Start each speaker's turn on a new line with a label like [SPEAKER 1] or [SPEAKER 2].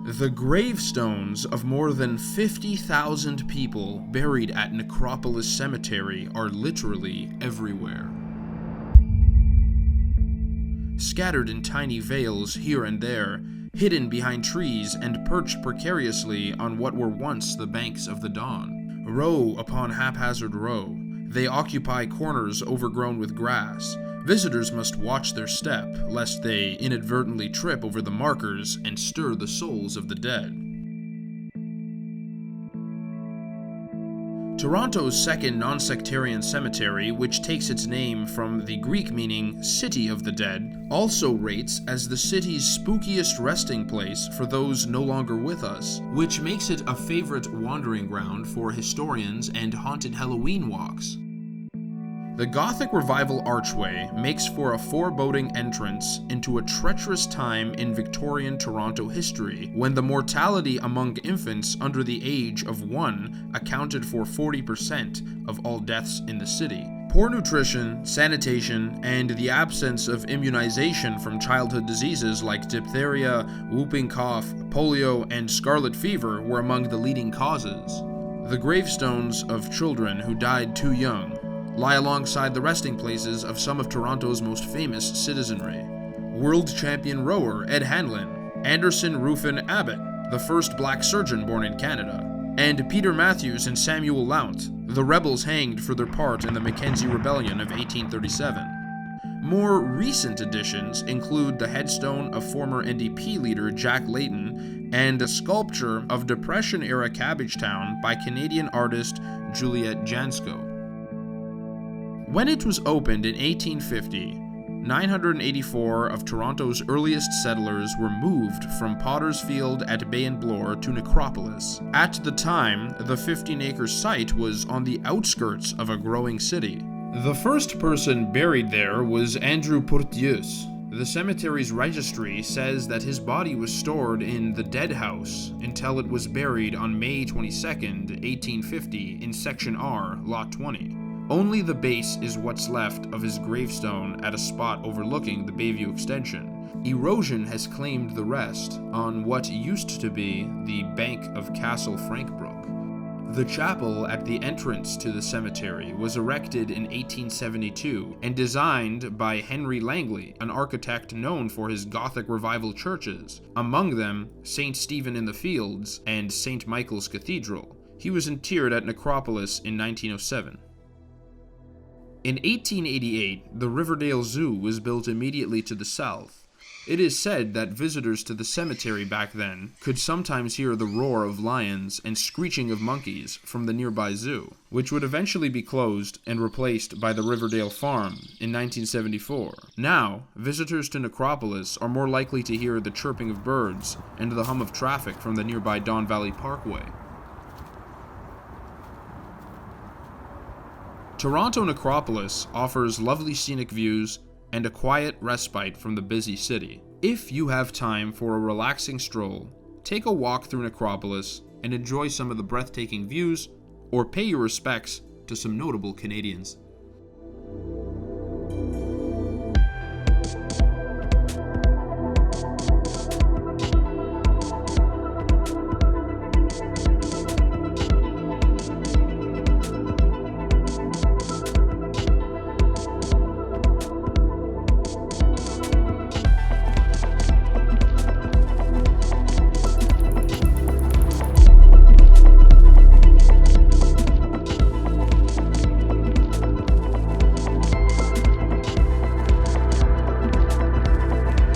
[SPEAKER 1] The gravestones of more than 50,000 people buried at Necropolis Cemetery are literally everywhere. Scattered in tiny vales here and there, hidden behind trees and perched precariously on what were once the banks of the Don. Row upon haphazard row, they occupy corners overgrown with grass. Visitors must watch their step, lest they inadvertently trip over the markers and stir the souls of the dead. Toronto's second non-sectarian cemetery, which takes its name from the Greek meaning City of the Dead, also rates as the city's spookiest resting place for those no longer with us, which makes it a favorite wandering ground for historians and haunted Halloween walks. The Gothic Revival archway makes for a foreboding entrance into a treacherous time in Victorian Toronto history, when the mortality among infants under the age of 1 accounted for 40% of all deaths in the city. Poor nutrition, sanitation, and the absence of immunization from childhood diseases like diphtheria, whooping cough, polio, and scarlet fever were among the leading causes. The gravestones of children who died too young lie alongside the resting places of some of Toronto's most famous citizenry. World champion rower Ed Hanlan, Anderson Ruffin Abbott, the first black surgeon born in Canada, and Peter Matthews and Samuel Lount, the rebels hanged for their part in the Mackenzie Rebellion of 1837. More recent additions include the headstone of former NDP leader Jack Layton and a sculpture of Depression-era Cabbagetown by Canadian artist Juliette Jansko. When it was opened in 1850, 984 of Toronto's earliest settlers were moved from Potter's Field at Bay and Bloor to Necropolis. At the time, the 15-acre site was on the outskirts of a growing city. The first person buried there was Andrew Porteus. The cemetery's registry says that his body was stored in the Dead House until it was buried on May 22, 1850 in Section R, Lot 20. Only the base is what's left of his gravestone at a spot overlooking the Bayview extension. Erosion has claimed the rest on what used to be the bank of Castle Frankbrook. The chapel at the entrance to the cemetery was erected in 1872 and designed by Henry Langley, an architect known for his Gothic Revival churches, among them St. Stephen in the Fields and St. Michael's Cathedral. He was interred at Necropolis in 1907. In 1888, the Riverdale Zoo was built immediately to the south. It is said that visitors to the cemetery back then could sometimes hear the roar of lions and screeching of monkeys from the nearby zoo, which would eventually be closed and replaced by the Riverdale Farm in 1974. Now, visitors to Necropolis are more likely to hear the chirping of birds and the hum of traffic from the nearby Don Valley Parkway. Toronto Necropolis offers lovely scenic views and a quiet respite from the busy city. If you have time for a relaxing stroll, take a walk through Necropolis and enjoy some of the breathtaking views, or pay your respects to some notable Canadians.